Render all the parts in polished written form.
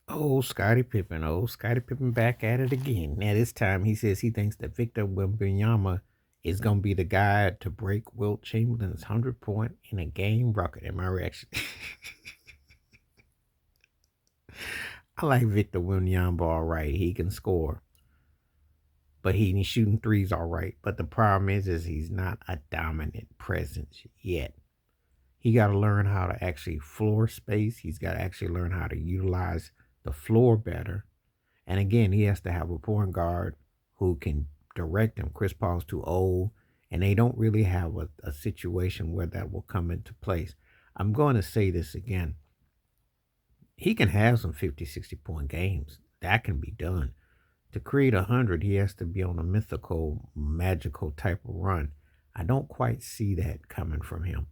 Oh, Scottie Pippen. Oh, Scottie Pippen back at it again. Now, this time he says he thinks that Victor Wembayama is going to be the guy to break Wilt Chamberlain's 100-point in a game record. And my reaction, I like Victor Wembayama all right. He can score, but he's shooting threes all right. But the problem is he's not a dominant presence yet. He got to learn how to actually floor space. He's got to actually learn how to utilize the floor better. And again, he has to have a point guard who can direct him. Chris Paul's too old, and they don't really have a situation where that will come into place. I'm going to say this again. He can have some 50, 60-point games. That can be done. To create 100, he has to be on a mythical, magical type of run. I don't quite see that coming from him.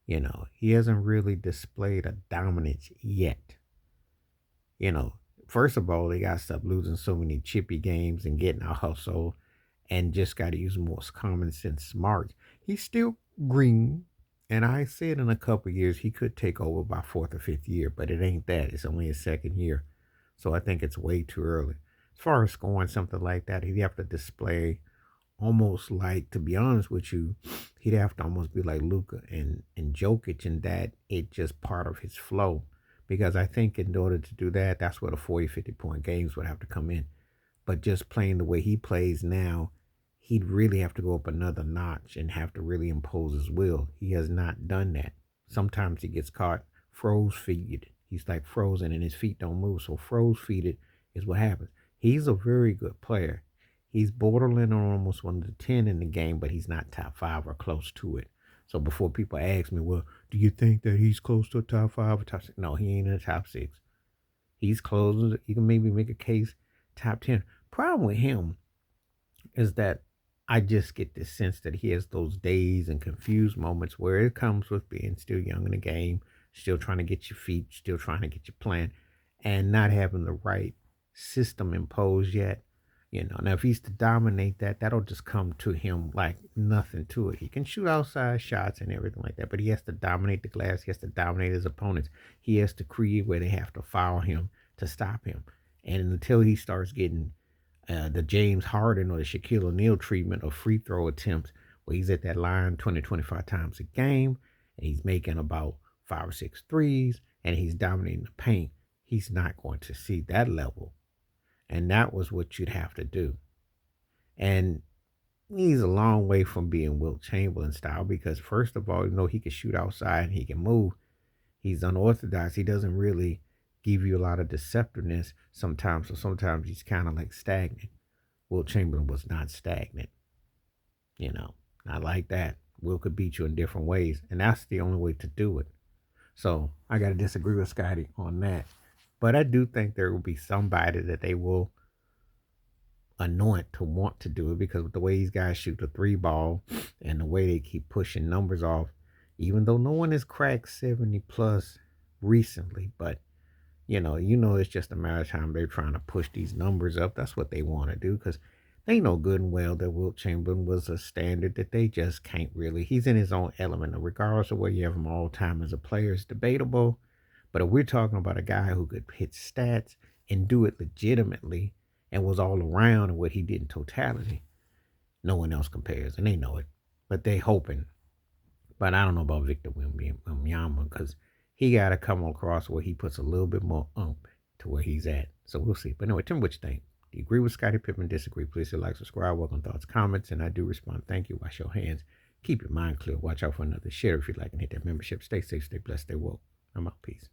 He hasn't really displayed a dominance yet. You know, First of all, they got to stop losing so many chippy games and getting a hustle and just got to use more common sense smarts. He's still green. And I said in a couple of years he could take over by fourth or fifth year, but it ain't that. It's only his second year. So I think it's way too early. As far as scoring something like that, he'd have to display almost like, to be honest with you, he'd have to almost be like Luca and Jokic in that it just part of his flow. Because I think in order to do that, that's where the 40, 50-point games would have to come in. But just playing the way he plays now, he'd really have to go up another notch and have to really impose his will. He has not done that. Sometimes he gets caught froze feet. He's like frozen and his feet don't move. So froze feeted is what happens. He's a very good player. He's borderline on almost one of the 10 in the game, but he's not top five or close to it. So before people ask me, well, do you think that he's close to a top five or top six? No, he ain't in the top six. He's close. You can maybe make a case top 10. Problem with him is that I just get this sense that he has those dazed and confused moments where it comes with being still young in the game, still trying to get your feet, still trying to get your plan, and not having the right system imposed yet. Now if he's to dominate that, that'll just come to him like nothing to it. He can shoot outside shots and everything like that, but he has to dominate the glass. He has to dominate his opponents. He has to create where they have to foul him to stop him. And until he starts getting the James Harden or the Shaquille O'Neal treatment of free throw attempts, where he's at that line 20, 25 times a game, and he's making about 5 or 6 threes, and he's dominating the paint, he's not going to see that level. And that was what you'd have to do. And he's a long way from being Wilt Chamberlain style because, first of all, he can shoot outside and he can move. He's unorthodox. He doesn't really give you a lot of deceptiveness sometimes. So sometimes he's kind of like stagnant. Wilt Chamberlain was not stagnant, not like that. Will could beat you in different ways, and that's the only way to do it. So I got to disagree with Scottie on that. But I do think there will be somebody that they will anoint to want to do it because with the way these guys shoot the three ball and the way they keep pushing numbers off, even though no one has cracked 70 plus recently, but it's just a matter of time they're trying to push these numbers up. That's what they want to do because they know good and well that Wilt Chamberlain was a standard that they just can't really. He's in his own element, regardless of where you have him all time as a player. It's debatable. But if we're talking about a guy who could hit stats and do it legitimately and was all around and what he did in totality, no one else compares, and they know it. But they hoping. But I don't know about Victor Wembanyama because he got to come across where he puts a little bit more ump to where he's at. So we'll see. But anyway, tell me what you think. Do you agree with Scottie Pippen? Disagree? Please hit like, subscribe, welcome thoughts, comments, and I do respond. Thank you. Wash your hands. Keep your mind clear. Watch out for another share if you like and hit that membership. Stay safe, stay blessed, stay woke. I'm out. Peace.